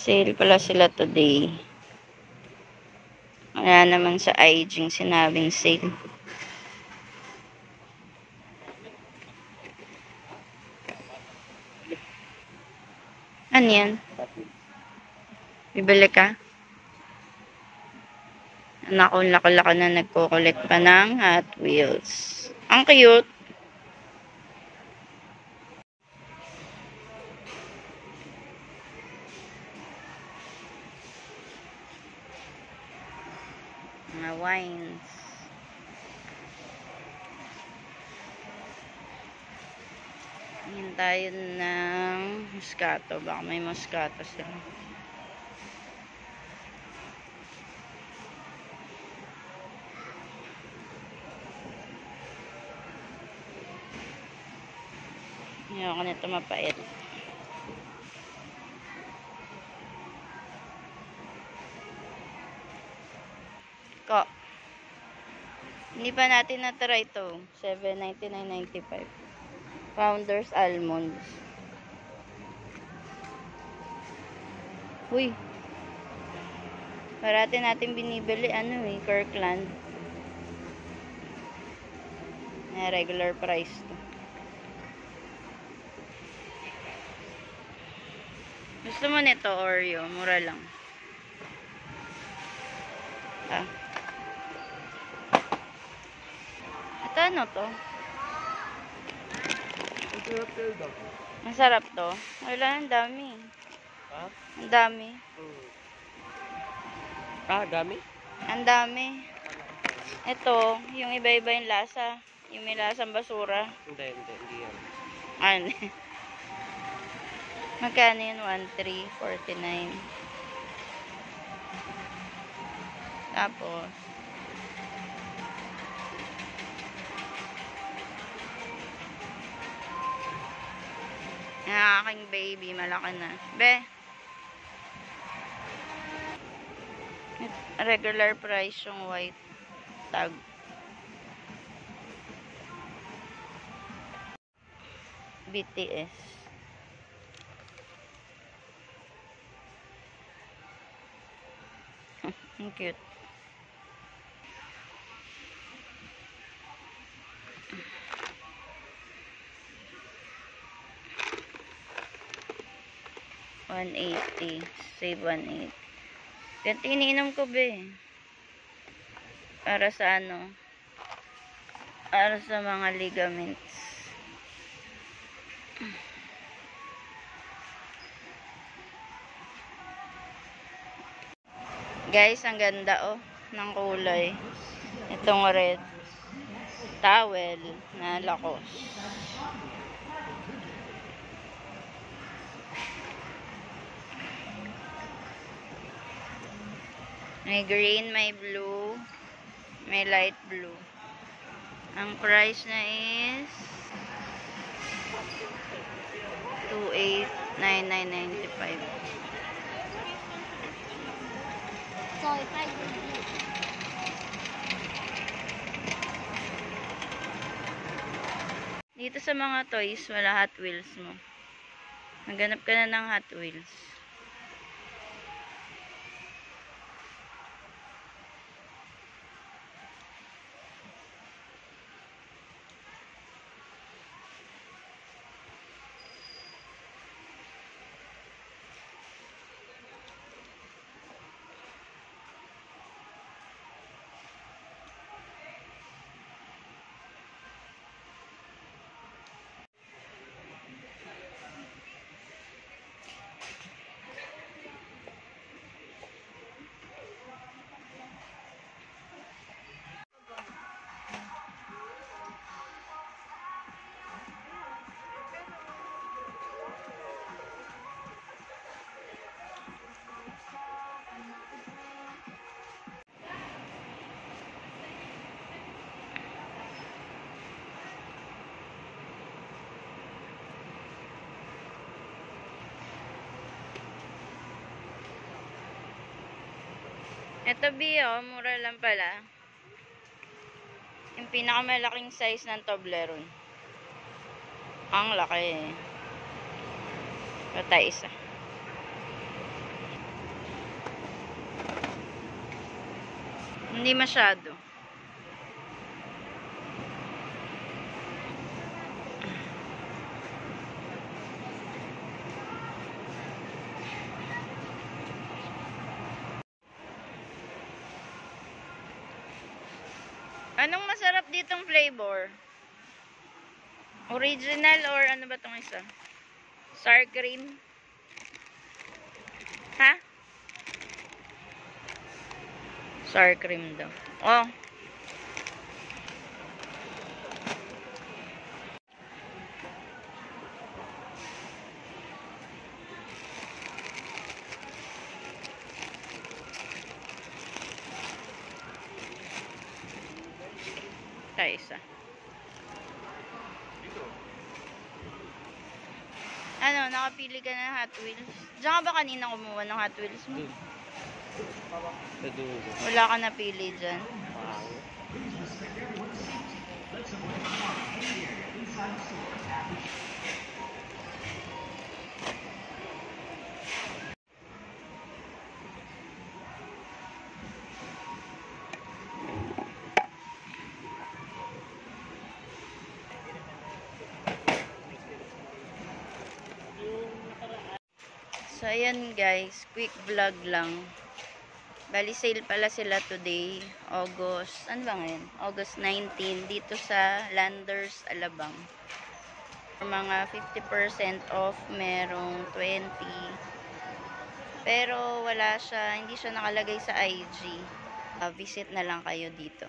Sale pala sila today. Wala naman sa IG sinabing sale. Ano yan? Bibili ka? Naku, lako-lako na nagko-collect pa ng Hot Wheels. Ang cute. Mga wines. Hintayin tayo ng Moscato. Baka may Moscato sila. Ayoko nito mapait. Ko. Hindi pa natin na-try ito. $7.99.95. Founders Almonds. Uy. Parati natin binibili Kirkland. Na regular price to. Gusto mo nito Oreo? Mura lang. Ito ano to? Masarap to. Wala, ang dami. Ha? Ang dami. Dami? Ang dami. Ito, yung iba-iba yung lasa. Yung may lasang basura. Hindi yan. Ano? Magkano yun? 1,349. Tapos, ang aking baby, malaki na. Be, regular price yung white tag. BTS. Ang cute. $180. Save $180. Ganito iniinom ko be. Para sa ano? Para sa mga ligaments. Guys, ang ganda ng kulay. Itong red towel na Lacoste. May green, may blue, may light blue. Ang price na is $2,899.95. So, if I Dito sa mga toys, wala Hot Wheels mo. Naghanap ka na ng Hot Wheels. Ito Bio, mura lang pala. Yung pinakamalaking size ng Toblerone. Ang laki. Ito isa. Hindi masyado. Anong masarap ditong flavor? Original or ano ba tong isa? Sour cream? Ha? Sour cream daw. Oh. Isa. Ano, nakapili ka na ng Hot Wheels? Diyan ka ba kanina kumuha ng Hot Wheels mo? Sa dulo. Wala ka napili dyan. So, ayan guys, quick vlog lang. Bali, sale pala sila today, August, ano ba ngayon? August 19, dito sa Landers, Alabang. For mga 50% off, merong 20. Pero wala siya, hindi siya nakalagay sa IG. Visit na lang kayo dito.